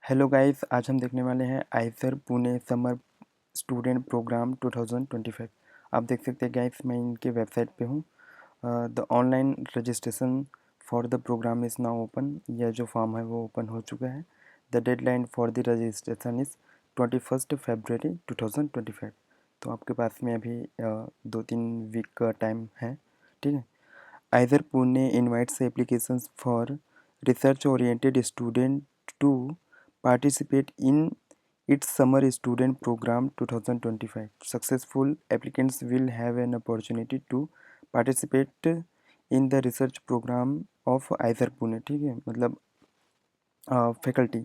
Hello guys, आज हम देखने वाले हैं IISER Pune summer student program 2025। आप देख सकते हैं गाइस, मैं इनके वेबसाइट पे हूँ। The online registration for the program is now open. यह जो फॉर्म है वो ओपन हो चुका है। The deadline for the registration is 21 February 2025। तो आपके पास में अभी 2-3 वीक का टाइम है। ठीक है। Eicher Pune invites applications for research oriented student to participate in its summer student program 2025. Successful applicants will have an opportunity to participate in the research program of Eicher Pune. ठीक है, मतलब फैकल्टी,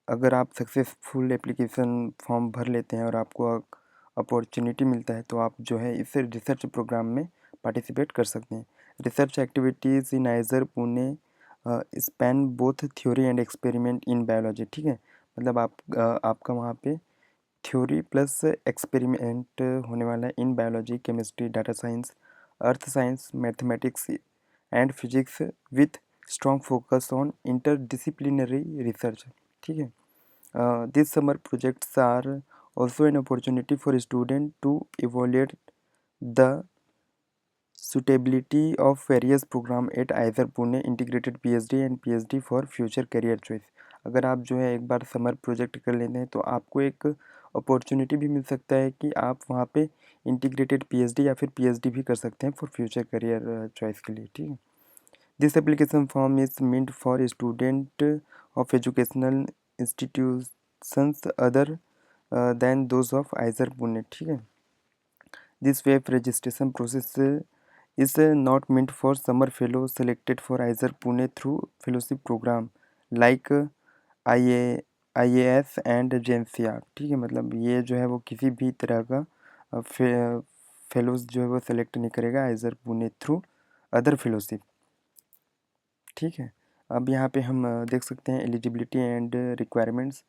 अगर आप successful application form भर लेते हैं और आपको अपॉर्चुनिटी मिलता है तो आप जो है इस रिसर्च प्रोग्राम में पार्टिसिपेट कर सकते हैं। Research activities in Eicher Pune span both theory and experiment in biology. ठीक है, मतलब आपका वहाँ पे थ्योरी प्लस एक्सपेरिमेंट होने वाला है in biology, chemistry, data science, earth science, mathematics and physics with strong focus on interdisciplinary research. ठीक है। These summer projects are also an opportunity for students to evaluate the suitability of various programs at either Pune Integrated PhD and PhD for future career choice। अगर आप जो है एक बार summer project कर लेते हैं तो आपको एक अपॉर्चुनिटी भी मिल सकता है कि आप वहाँ पे इंटीग्रेटेड पीएचडी या फिर पीएचडी भी कर सकते हैं फॉर फ्यूचर करियर चॉइस के लिए। ठीक है। This application form is meant for student of educational institutions other than those of IISER Pune. ठीक है। This web registration process is not meant for summer fellows selected for IISER Pune through fellowship program like IAS and JNCASR. ठीक है, मतलब ये जो है वो किसी भी तरह का फेलोज जो है वो सेलेक्ट नहीं करेगा Eicher Pune through other fellowship. ठीक है। अब यहाँ पे हम देख सकते हैं eligibility and requirements.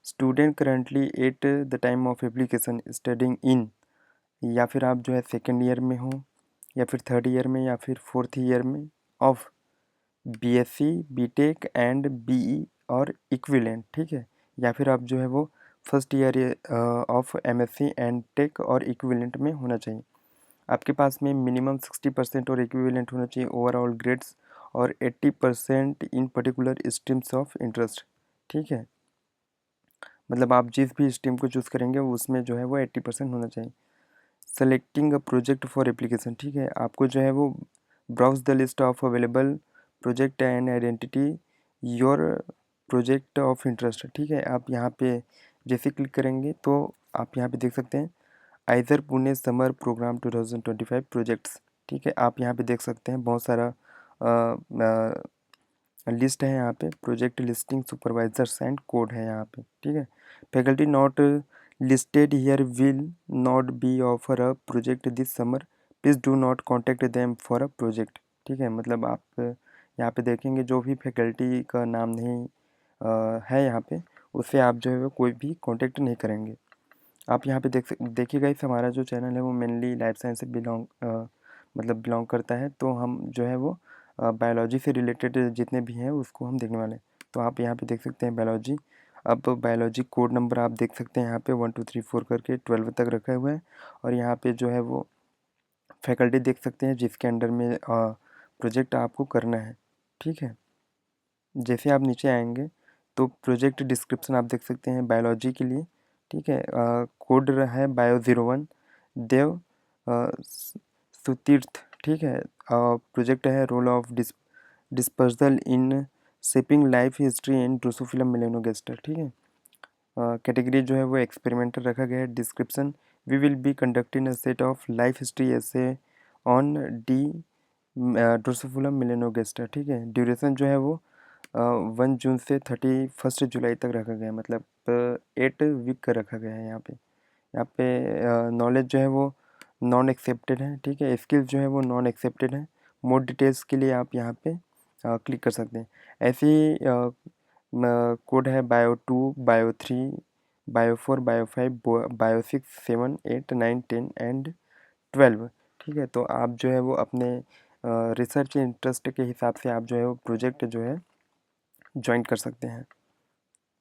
Student currently at the time of application studying in, या फिर आप जो है सेकेंड ईयर में हो या फिर थर्ड ईयर में या फिर फोर्थ ईयर में of BSc, BTech and BE और इक्विवेलेंट। ठीक है, या फिर आप जो है वो first year of MSc and tech और इक्विवेलेंट में होना चाहिए। आपके पास में मिनिमम 60% और इक्विवेलेंट होना चाहिए ओवरऑल ग्रेड्स और 80% इन पर्टिकुलर स्ट्रीम्स ऑफ इंटरेस्ट। ठीक है, मतलब आप जिस भी स्ट्रीम को चूज़ करेंगे उसमें जो है वो 80% होना चाहिए। Selecting a project for application. ठीक है, आपको जो है वो browse the list of available project and identify your project of interest. ठीक है, आप यहाँ पे जैसे क्लिक करेंगे तो आप यहाँ पे देख सकते हैं IISER Pune summer program 2025 projects. ठीक है, आप यहाँ पे देख सकते हैं बहुत सारा लिस्ट है यहाँ पे, project listing, supervisors and code है यहाँ पे। ठीक है, faculty not listed here will not be offer a project this summer, please do not contact them for a project. ठीक है, मतलब आप यहाँ पे देखेंगे जो भी फैकल्टी का नाम नहीं है यहाँ पे, उससे आप जो है वो कोई भी कॉन्टेक्ट नहीं करेंगे। आप यहाँ पे देखिएगा, इस हमारा जो चैनल है वो मेनली लाइफ साइंस से बिलोंग करता है, तो हम जो है वो बायोलॉजी से रिलेटेड जितने भी हैं उसको हम देखने वाले हैं। तो आप यहाँ पे देख सकते हैं बायोलॉजी। अब बायोलॉजी कोड नंबर आप देख सकते हैं यहाँ पे 1 2 3 4 करके 12 तक रखा हुआ है। और यहाँ पे जो है वो फैकल्टी देख सकते हैं जिसके अंडर में प्रोजेक्ट आपको करना है। ठीक है, जैसे आप नीचे आएंगे तो प्रोजेक्ट डिस्क्रिप्शन आप देख सकते हैं बायोलॉजी के लिए। ठीक है, कोड है बायो 01 देव सुतीर्थ। ठीक है, प्रोजेक्ट है role of dispersal in shaping life history in Drosophila melanogaster. ठीक है, कैटेगरी जो है वो एक्सपेरिमेंटल रखा गया है। Description, we will be conducting a set of life history assays on the drosophila melanogaster. ठीक है, ड्यूरेशन जो है वो 1 जून से 31 जुलाई तक रखा गया है, मतलब 8 वीक का रखा गया है। यहाँ पे नॉलेज जो है वो नॉन एक्सेप्टेड है। ठीक है, स्किल्स जो है वो नॉन एक्सेप्टेड है। मोर डिटेल्स के लिए आप यहाँ पे क्लिक कर सकते हैं। ऐसे ही कोड है bio 2, bio 3, bio 4, bio 5, bio 6, 7, 8, 9, 10 and 12। ठीक है, तो आप जो है वो अपने रिसर्च इंटरेस्ट के हिसाब से आप जो है वो प्रोजेक्ट जो है ज्वाइन कर सकते हैं।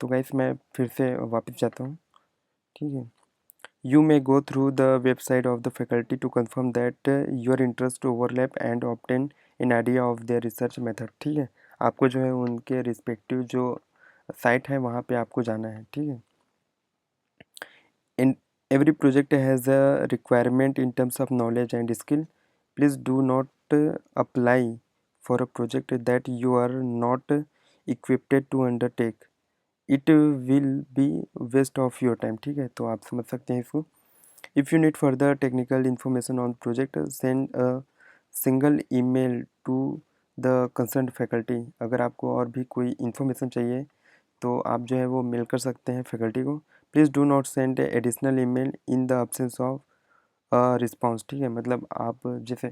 तो गाइस मैं फिर से वापस जाता हूँ, ठीक है। You may go through the website of the faculty to confirm that your interest overlap and obtain an idea of their research method, ठीक है। आपको जो है उनके रिस्पेक्टिव जो साइट है वहाँ पे आपको जाना है, ठीक है। In every project has a requirement in terms of knowledge and skill. Please do not apply for a project that you are not equipped to undertake. It will be waste of your time, ठीक है। तो आप समझ सकते हैं इसको। If you need further technical information on project, send a single email to the concerned faculty. अगर आपको और भी कोई इन्फॉर्मेशन चाहिए तो आप जो है वो मेल कर सकते हैं फैकल्टी को। Please do not send additional email in the absence of response, ठीक है। मतलब आप जैसे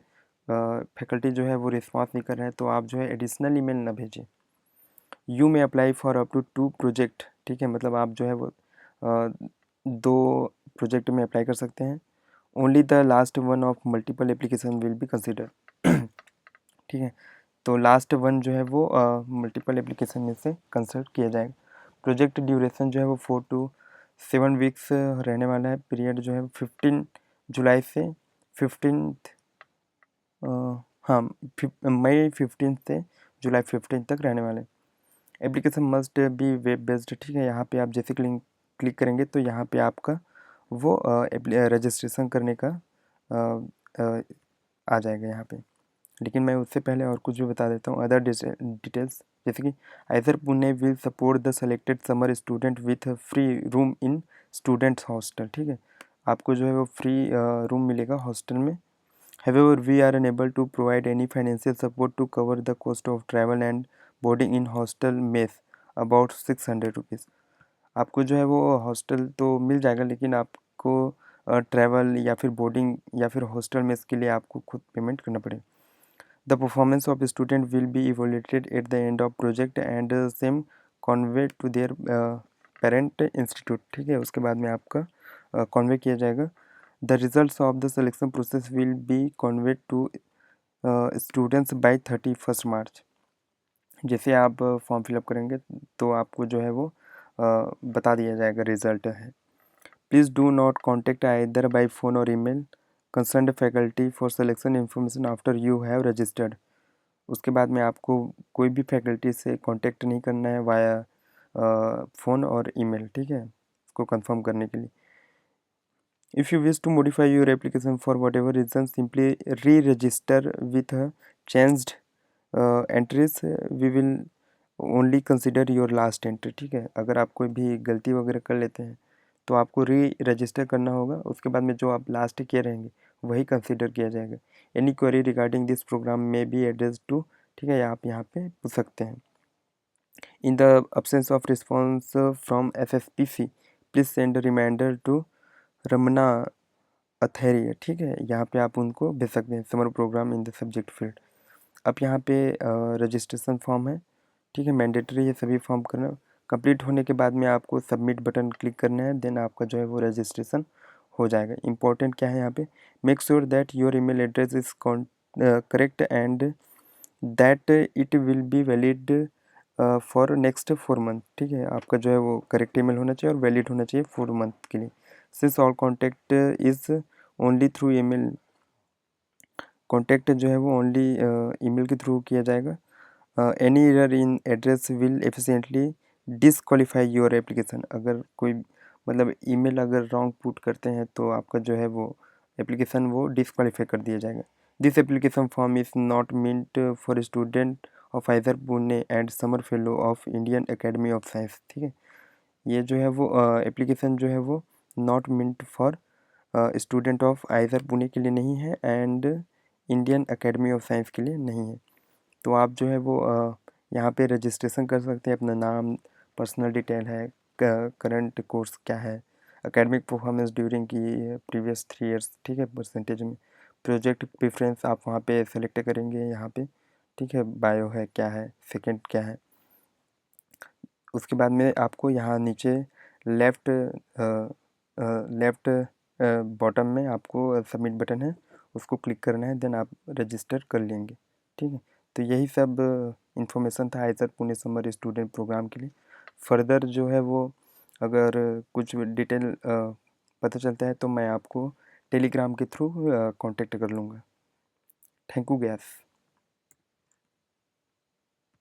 फैकल्टी जो है वो रिस्पांस नहीं कर रहे हैं तो आप जो है एडिशनल ईमेल ना भेजें। You may apply for up to 2 project, ठीक है। मतलब आप जो है वो 2 प्रोजेक्ट में अप्लाई कर सकते हैं। Only the last one of multiple application will be consider, ठीक है। तो लास्ट वन जो है वो मल्टीपल एप्लीकेशन में से कंसिडर किया जाएगा। प्रोजेक्ट ड्यूरेशन जो है वो 4 to 7 वीक्स रहने वाला है। पीरियड जो है 15 जुलाई से 15 हाँ मई 15 से जुलाई 15 तक रहने वाले। Application must be web based, ठीक है। यहाँ पे आप जैसे क्लिक करेंगे तो यहाँ पे आपका वो रजिस्ट्रेशन करने का आ जाएगा यहाँ पे। लेकिन मैं उससे पहले और कुछ भी बता देता हूँ अदर डिटेल्स, जैसे कि आइजर Pune will support the selected summer student with free room in students hostel, ठीक है। आपको जो है वो फ्री रूम मिलेगा हॉस्टल में। However, we are unable to provide any financial support to cover the cost of travel and boarding in hostel mess about 600 rupees. आपको जो है वो हॉस्टल तो मिल जाएगा लेकिन आपको ट्रैवल या फिर बोर्डिंग या फिर हॉस्टल मेस के लिए आपको खुद पेमेंट करना पड़ेगा। The performance of student will be evaluated at the end of project and same conveyed to their parent institute, ठीक है। उसके बाद में आपका कन्वे किया जाएगा। The results of the selection process will be conveyed to students by 31st मार्च। जैसे आप फॉर्म फिलअप करेंगे तो आपको जो है वो बता दिया जाएगा रिजल्ट है। Please do not contact either by phone or email concerned faculty for selection information after you have registered. उसके बाद में आपको कोई भी फैकल्टी से कांटेक्ट नहीं करना है वाया फ़ोन और ईमेल, ठीक है, उसको कंफर्म करने के लिए। If you wish to modify your application for whatever reason simply reregister with changed entries, we will only consider your last entry, ठीक है। अगर आप कोई भी गलती वगैरह कर लेते हैं तो आपको री रजिस्टर करना होगा। उसके बाद में जो आप लास्ट किए रहेंगे वही कंसिडर किया जाएगा। Any query regarding this program में बी एड्रेस टू, ठीक है, आप यहाँ पे पूछ सकते हैं। In the absence of response from FFPC please send reminder to Ramana Athreya, ठीक है। यहाँ पे आप उनको भेज सकते हैं summer program in the subject field. अब यहाँ पे रजिस्ट्रेशन फॉर्म है, ठीक है, मैंडेटरी है सभी फॉर्म करना। कंप्लीट होने के बाद में आपको सबमिट बटन क्लिक करना है, देन आपका जो है वो रजिस्ट्रेशन हो जाएगा। इंपॉर्टेंट क्या है यहाँ पे, make sure that your email address is correct and that it will be valid for next 4 month, ठीक है। आपका जो है वो करेक्ट ईमेल होना चाहिए और वैलिड होना चाहिए 4 मंथ के लिए। Since all contact is only through email, contact जो है वो ओनली ईमेल के थ्रू किया जाएगा। Any error in address will efficiently disqualify your application. अगर कोई मतलब ईमेल अगर रॉन्ग पुट करते हैं तो आपका जो है वो एप्लीकेशन वो डिसक्वालीफाई कर दिया जाएगा। This application form is not meant for student of either Pune and summer fellow of Indian academy of science, ठीक है। ये जो है वो एप्लीकेशन जो है वो not meant for student of either Pune के लिए नहीं है and Indian academy of science के लिए नहीं है। तो आप जो है वो यहाँ पे रजिस्ट्रेशन कर सकते हैं। अपना नाम, पर्सनल डिटेल है, करंट कोर्स क्या है, एकेडमिक परफॉर्मेंस ड्यूरिंग की प्रीवियस 3 ईयर्स, ठीक है, परसेंटेज में। प्रोजेक्ट प्रेफरेंस आप वहाँ पे सेलेक्ट करेंगे यहाँ पे, ठीक है। बायो है क्या है, सेकंड क्या है। उसके बाद में आपको यहाँ नीचे लेफ़्ट लेफ़्ट बॉटम में आपको सबमिट बटन है, उसको क्लिक करना है, देन आप रजिस्टर कर लेंगे, ठीक है। तो यही सब इन्फॉर्मेशन था IISER Pune summer student program के लिए। फर्दर जो है वो अगर कुछ डिटेल पता चलता है तो मैं आपको टेलीग्राम के थ्रू कांटेक्ट कर लूँगा। Thank you gas.